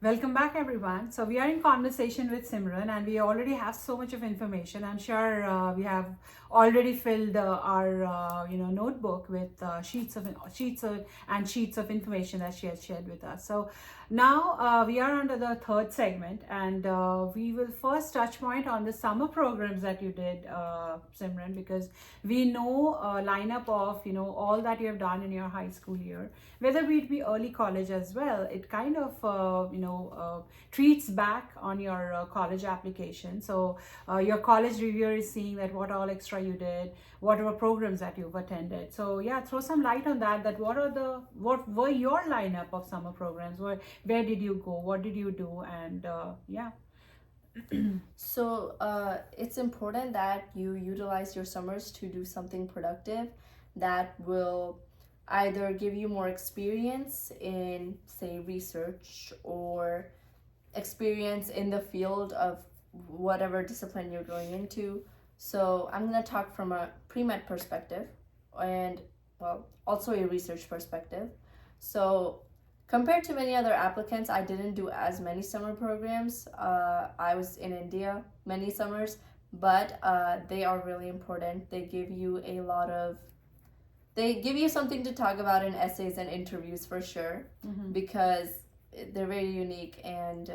Welcome back, everyone. So we are in conversation with Simran, and we already have so much of information. I'm sure we have already filled our notebook with sheets of information that she has shared with us. So now we are under the third segment, and we will first touch point on the summer programs that you did, Simran, because we know lineup of all that you have done in your high school year, whether it be early college as well. It kind of treats back on your college application. So your college reviewer is seeing that what all extra you did, what were programs that you've attended. So yeah, throw some light on that. That what were your lineup of summer programs? Where did you go? What did you do? And yeah. So it's important that you utilize your summers to do something productive that will either give you more experience in, say, research or experience in the field of whatever discipline you're going into. So I'm going to talk from a pre-med perspective and, well, also a research perspective. So compared to many other applicants, I didn't do as many summer programs. I was in India many summers, but they are really important. They give you something to talk about in essays and interviews for sure, because they're very unique and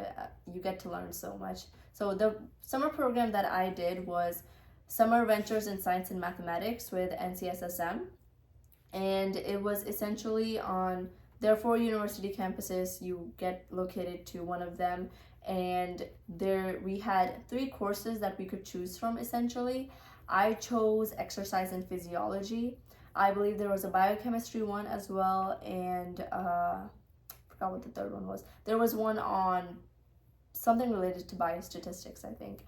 you get to learn so much. So the summer program that I did was Summer Ventures in Science and Mathematics with NCSSM, and it was essentially on their 4 university campuses. You get located to one of them, and there we had 3 courses that we could choose from. Essentially, I chose exercise and physiology. I believe there was a biochemistry one as well, and forgot what the third one was. There was one on something related to biostatistics, I think.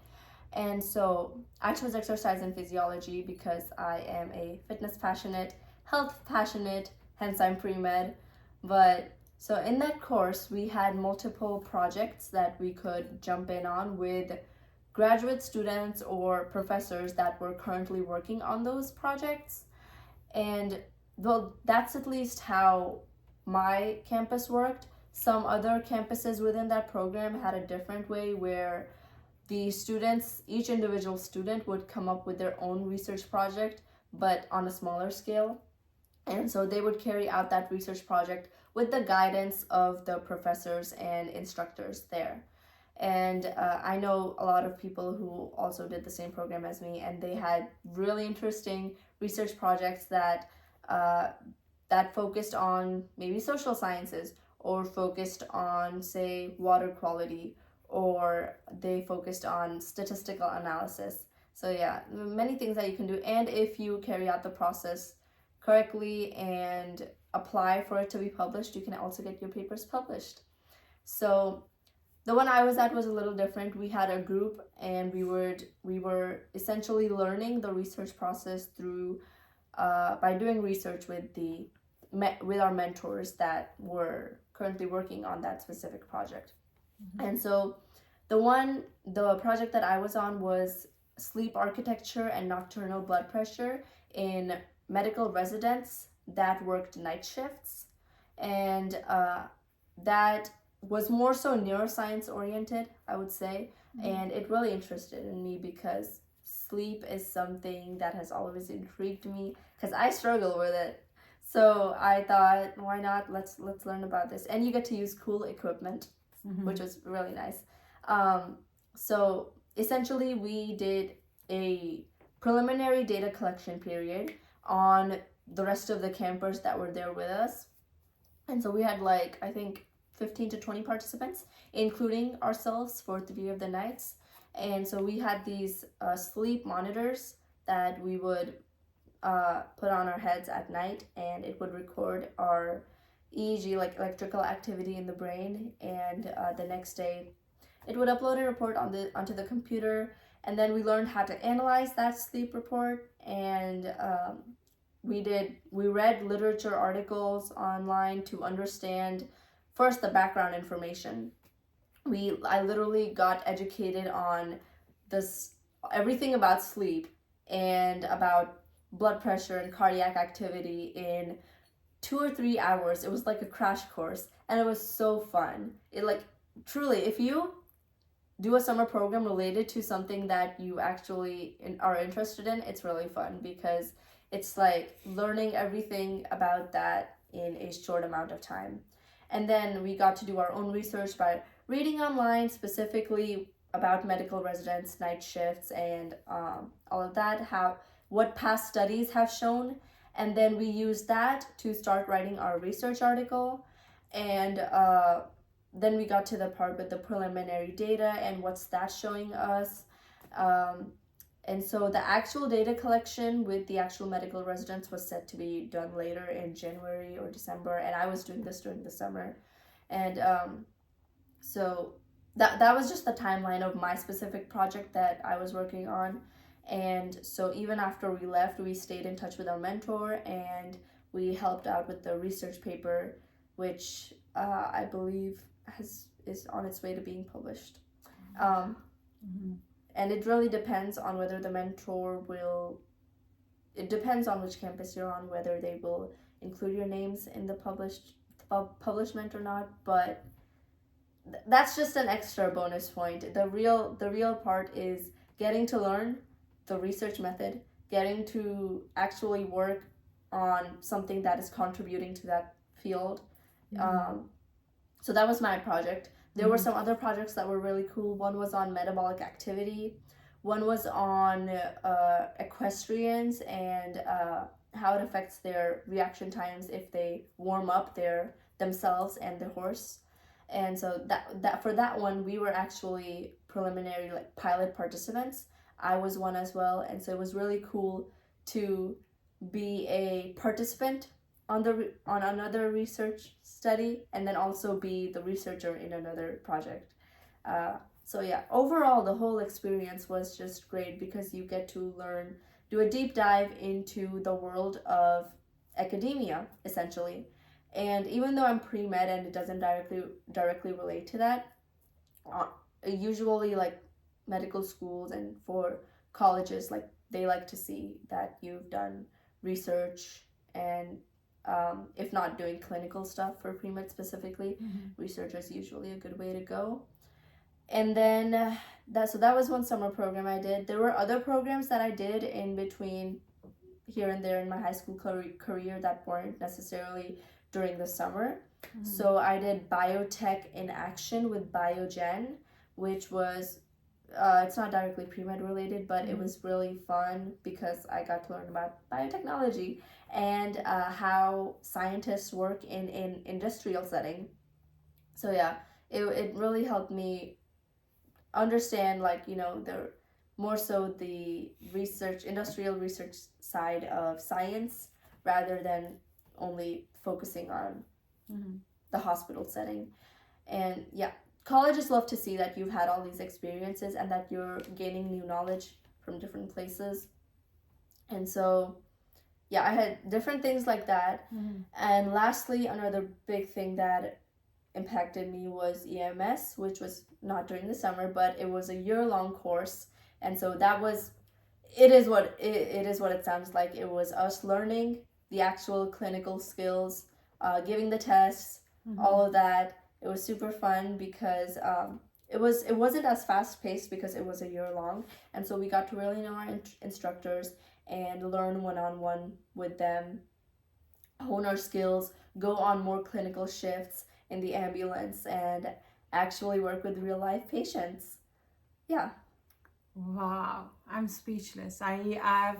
And so I chose exercise and physiology because I am a fitness passionate, health passionate, hence I'm pre-med. But so in that course, we had multiple projects that we could jump in on with graduate students or professors that were currently working on those projects. And well, that's at least how my campus worked. Some other campuses within that program had a different way where the students, each individual student would come up with their own research project, but on a smaller scale. And so they would carry out that research project with the guidance of the professors and instructors there. And I know a lot of people who also did the same program as me, and they had really interesting research projects uh, that focused on maybe social sciences, or focused on, say, water quality, or they focused on statistical analysis. So yeah, many things that you can do. And if you carry out the process correctly and apply for it to be published, you can also get your papers published. So the one I was at was a little different. We had a group, and we were essentially learning the research process through by doing research with our mentors that were currently working on that specific project. And so the project that I was on was sleep architecture and nocturnal blood pressure in medical residents that worked night shifts. And that was more so neuroscience oriented, I would say. And it really interested in me because sleep is something that has always intrigued me, because I struggle with it. So I thought, why not? Let's learn about this. And you get to use cool equipment, which was really nice. So essentially, we did a preliminary data collection period on the rest of the campers that were there with us. And so we had, like, I think 15 to 20 participants, including ourselves, for 3 of the nights. And so we had these sleep monitors that we would put on our heads at night, and it would record our EEG, like electrical activity in the brain. And the next day, it would upload a report onto the computer. And then we learned how to analyze that sleep report, and we read literature articles online to understand first the background information. I literally got educated on this everything about sleep and about blood pressure and cardiac activity in 2 or 3 hours. It was like a crash course, and it was so fun. truly, if you do a summer program related to something that you actually are interested in, it's really fun because it's like learning everything about that in a short amount of time. And then we got to do our own research by reading online, specifically about medical residents, night shifts, and all of that, how what past studies have shown. And then we used that to start writing our research article. And then we got to the part with the preliminary data and what's that showing us. Um, and so the actual data collection with the actual medical residents was set to be done later in January or December, and I was doing this during the summer. And so that was just the timeline of my specific project that I was working on. And so even after we left, we stayed in touch with our mentor and we helped out with the research paper, which I believe is on its way to being published. And it really depends on whether the mentor will. It depends on which campus you're on, whether they will include your names in the publishment or not. But that's just an extra bonus point. The real part is getting to learn the research method, getting to actually work on something that is contributing to that field. So that was my project. There were some other projects that were really cool. One was on metabolic activity. One was on equestrians and how it affects their reaction times if they warm up themselves and the horse. And so that for that one, we were actually preliminary like pilot participants. I was one as well, and so it was really cool to be a participant on another research study and then also be the researcher in another project. So yeah, overall the whole experience was just great because you get to do a deep dive into the world of academia essentially. And even though I'm pre-med and it doesn't directly relate to that, usually like medical schools and for colleges, like they like to see that you've done research and if not doing clinical stuff for pre-med specifically, research is usually a good way to go. And then that was one summer program I did. There were other programs that I did in between here and there in my high school career that weren't necessarily during the summer. So I did biotech in action with Biogen, which was it's not directly pre-med related, but it was really fun because I got to learn about biotechnology and how scientists work in industrial setting. So yeah, it really helped me understand the more so the industrial research side of science rather than only focusing on the hospital setting. And yeah, colleges love to see that you've had all these experiences and that you're gaining new knowledge from different places. And so yeah, I had different things like that. And lastly, another big thing that impacted me was EMS, which was not during the summer, but it was a year-long course. And so it is what it sounds like. It was us learning the actual clinical skills, giving the tests, all of that. It was super fun because it wasn't as fast paced because it was a year long, and so we got to really know our instructors and learn one-on-one with them, hone our skills, go on more clinical shifts in the ambulance, and actually work with real life patients. Yeah. Wow, I'm speechless. I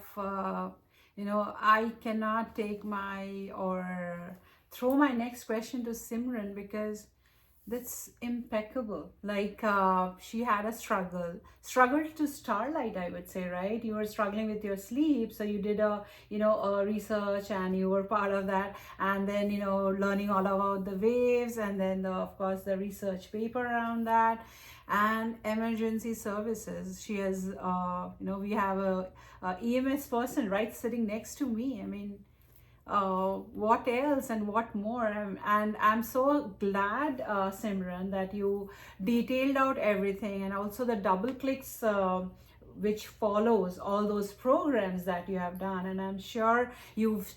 cannot take or throw my next question to Simran because that's impeccable. Like she had a struggle to starlight, I would say, right? You were struggling with your sleep, so you did a research and you were part of that, and then learning all about the waves, and then of course the research paper around that, and emergency services. She has we have a EMS person right sitting next to me. I mean, what else and what more? And I'm so glad, Simran, that you detailed out everything, and also the double clicks which follows all those programs that you have done. And I'm sure you've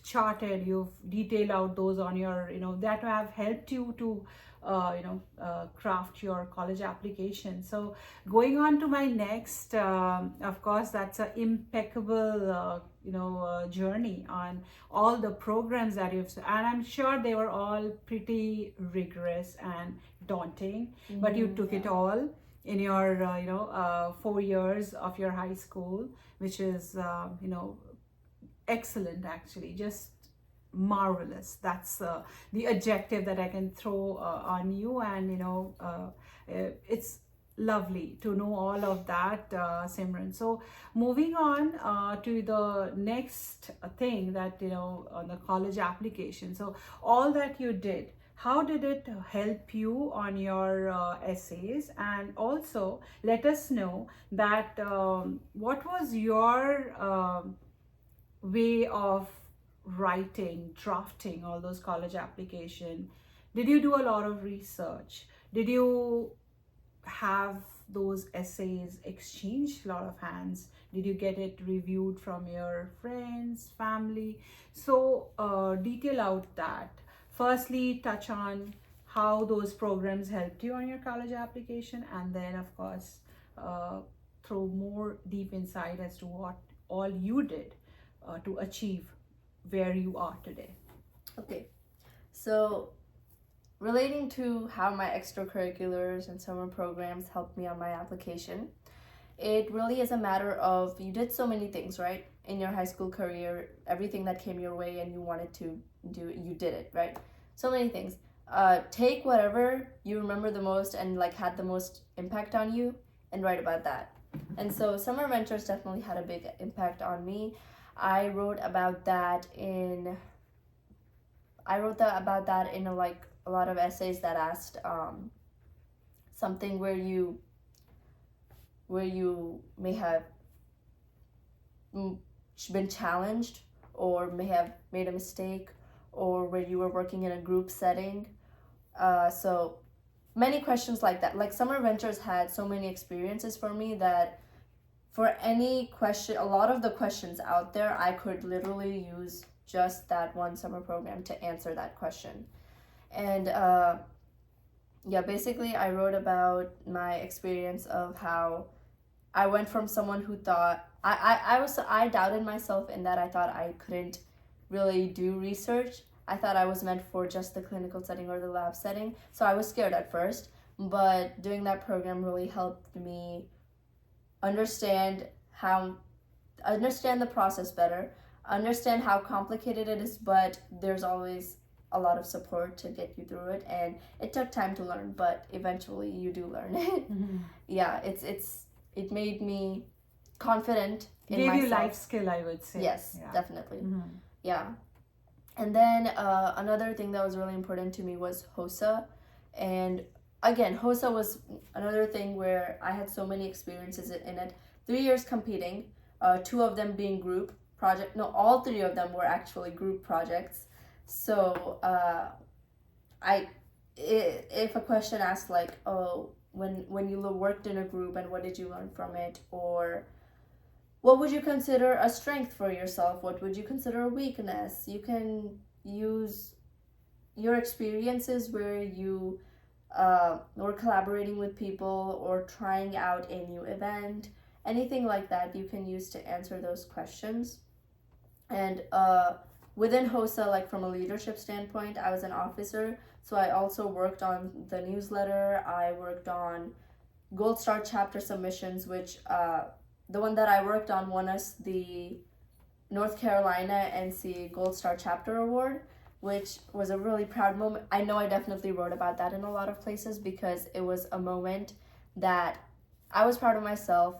detailed out those on your that have helped you to craft your college application. So going on to my next, of course, that's an impeccable journey on all the programs that and I'm sure they were all pretty rigorous and daunting, but you took it all in your 4 years of your high school, which is excellent, actually, just marvelous. That's the adjective that I can throw on you. And it's lovely to know all of that, Simran. So moving on to the next thing, that on the college application. So all that you did, how did it help you on your essays? And also let us know that what was your way of writing, drafting all those college application? Did you do a lot of research? Did you have those essays exchanged a lot of hands? Did you get it reviewed from your friends, family? So detail out that. Firstly, touch on how those programs helped you on your college application, and then of course throw more deep insight as to what all you did to achieve where you are today. Okay, so relating to how my extracurriculars and summer programs helped me on my application, it really is a matter of, you did so many things, right? In your high school career, everything that came your way and you wanted to do, you did it, right? So many things. Take whatever you remember the most and like had the most impact on you and write about that. And so summer ventures definitely had a big impact on me. I wrote about that in a lot of essays that asked something where you may have been challenged or may have made a mistake, or where you were working in a group setting. So many questions like that. Like Summer Ventures had so many experiences for me that for any question, a lot of the questions out there, I could literally use just that one summer program to answer that question. And basically I wrote about my experience of how I went from someone who thought I doubted myself in that I thought I couldn't really do research. I thought I was meant for just the clinical setting or the lab setting. So I was scared at first, but doing that program really helped me understand the process better, understand how complicated it is, but there's always a lot of support to get you through it. And it took time to learn, but eventually you do learn it. Mm-hmm. Yeah, it made me confident in Gave myself. you life skill, I would say. Yes, Yeah. definitely. Mm-hmm. Yeah. And then another thing that was really important to me was HOSA. And again, HOSA was another thing where I had so many experiences in it. 3 years competing, 2 of them being group project. No, all 3 of them were actually group projects. So if a question asked like, oh, when you worked in a group and what did you learn from it, or what would you consider a strength for yourself? What would you consider a weakness? You can use your experiences where you were collaborating with people or trying out a new event, anything like that you can use to answer those questions. And within HOSA, like from a leadership standpoint, I was an officer, so I also worked on the newsletter. I worked on Gold Star chapter submissions, which the one that I worked on won us the North Carolina NC Gold Star Chapter Award, which was a really proud moment. I know I definitely wrote about that in a lot of places because it was a moment that I was proud of myself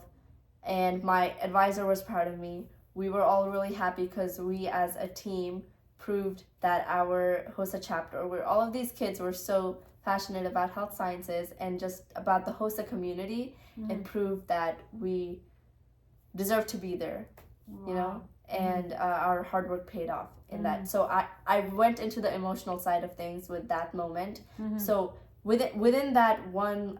and my advisor was proud of me. We were all really happy because we as a team proved that our HOSA chapter, where all of these kids were so passionate about health sciences and just about the HOSA community, it proved that we deserve to be there. Wow. You know, and our hard work paid off in that. So I went into the emotional side of things with that moment. So within that one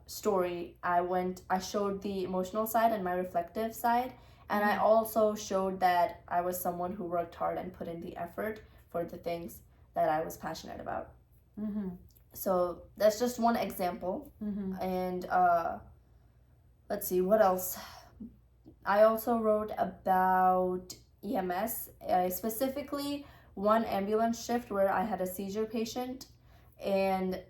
story, I showed the emotional side and my reflective side, and I also showed that I was someone who worked hard and put in the effort for the things that I was passionate about. So that's just one example. And let's see, what else? I also wrote about EMS, specifically one ambulance shift where I had a seizure patient, and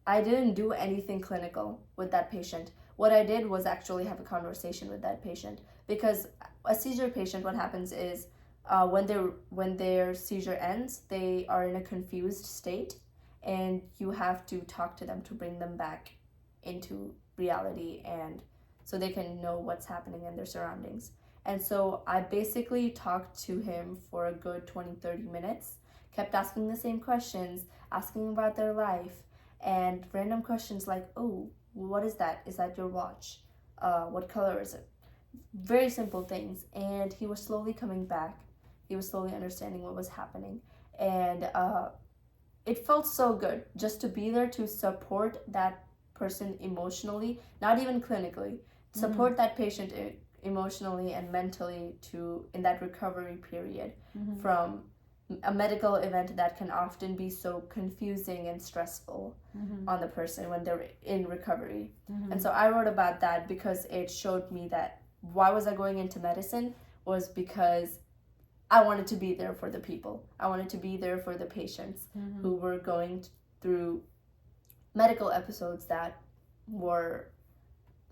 I didn't do anything clinical with that patient. What I did was actually have a conversation with that patient, because a seizure patient, what happens is when their seizure ends, they are in a confused state, and you have to talk to them to bring them back into reality, and so they can know what's happening in their surroundings. And so I basically talked to him for a good 20-30 minutes, kept asking the same questions, asking about their life, and random questions like, oh, what is that? Is that your watch? What color is it? Very simple things. And he was slowly coming back. He was slowly understanding what was happening. And it felt so good just to be there to support that person emotionally, not even clinically, support that patient emotionally and mentally to in that recovery period from a medical event that can often be so confusing and stressful on the person when they're in recovery. And so I wrote about that because it showed me that why was I going into medicine was because I wanted to be there for the people. I wanted to be there for the patients who were going through medical episodes that were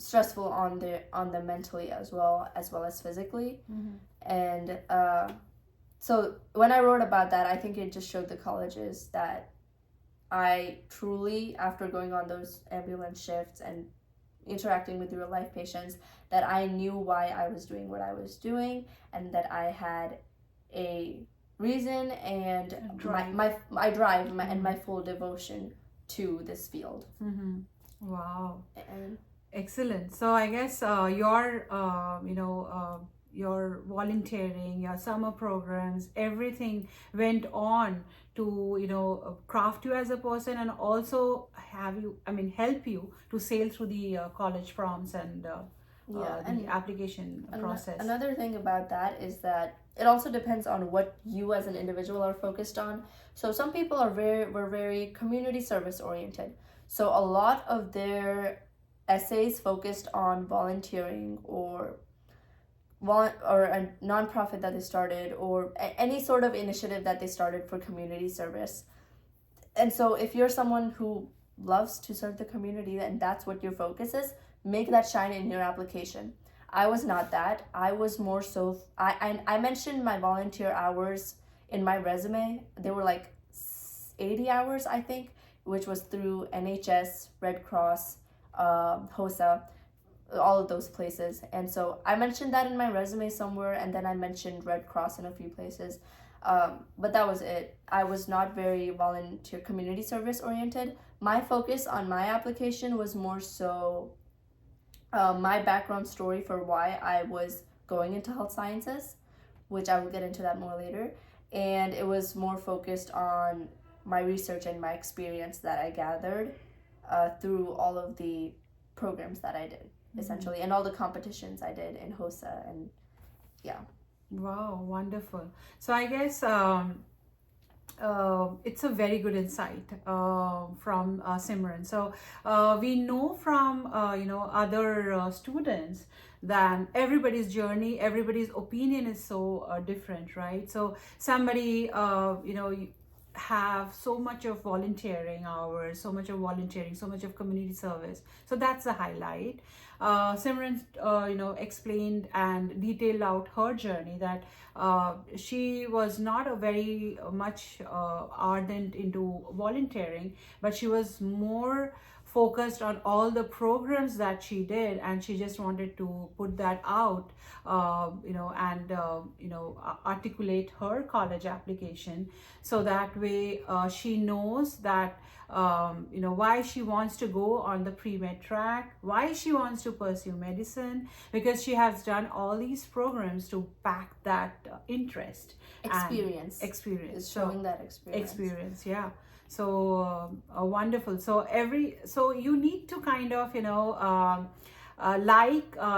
stressful on them mentally as well as physically. And so when I wrote about that, I think it just showed the colleges that I truly, after going on those ambulance shifts and interacting with real life patients, that I knew why I was doing what I was doing, and that I had a reason and my drive and my full devotion to this field. Wow. And Excellent. So I guess your volunteering, your summer programs, everything went on to craft you as a person, and also help you to sail through the college prompts and the application process. Another thing about that is that it also depends on what you as an individual are focused on. So some people were very community service oriented. So a lot of their essays focused on volunteering or a nonprofit that they started, or any sort of initiative that they started for community service. And so if you're someone who loves to serve the community and that's what your focus is, make that shine in your application. I was not that. I was more so, I mentioned my volunteer hours in my resume. They were like 80 hours, I think, which was through NHS, Red Cross, HOSA, all of those places. And so I mentioned that in my resume somewhere, and then I mentioned Red Cross in a few places. But that was it. I was not very volunteer community service oriented. My focus on my application was more so my background story for why I was going into health sciences, which I will get into that more later. And it was more focused on my research and my experience that I gathered through all of the programs that I did, essentially, and all the competitions I did in HOSA, and yeah. Wow, wonderful. So I guess it's a very good insight from Simran. So we know from other students that everybody's journey, everybody's opinion is so different, right? So somebody have so much of volunteering hours, so much of volunteering, so much of community service. So that's the highlight. Simran, explained and detailed out her journey, that she was not a very much ardent into volunteering, but she was more focused on all the programs that she did, and she just wanted to put that out, and articulate her college application, so that way she knows that why she wants to go on the pre-med track, why she wants to pursue medicine, because she has done all these programs to back that interest. Experience Experience. is showing that experience. Yeah. So wonderful. So you need to kind of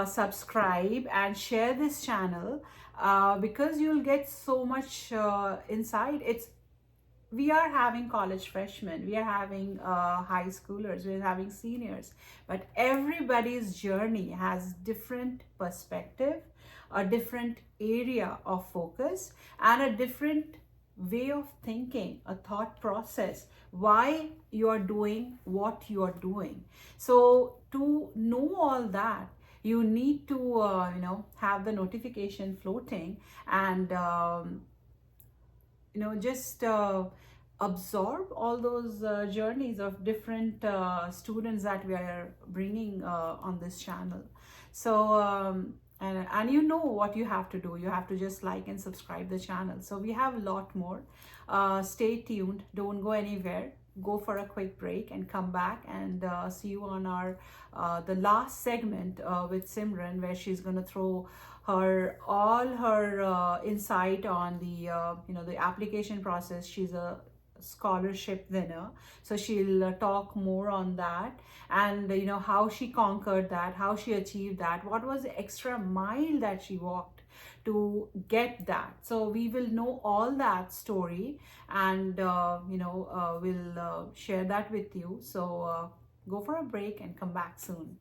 subscribe and share this channel, because you'll get so much insight. we are having college freshmen, we are having high schoolers, we're having seniors, but everybody's journey has different perspective, a different area of focus, and a different way of thinking, a thought process, why you are doing what you are doing. So to know all that, you need to have the notification floating, and just absorb all those journeys of different students that we are bringing on this channel. So and you know what you have to do. You have to just like and subscribe the channel. So we have a lot more. Stay tuned, don't go anywhere. Go for a quick break and come back, and see you on our the last segment with Simran, where she's going to throw her all her insight on the the application process. She's a scholarship winner, so she'll talk more on that, and how she conquered that, how she achieved that, what was the extra mile that she walked to get that. So we will know all that story, and we'll share that with you. So go for a break and come back soon.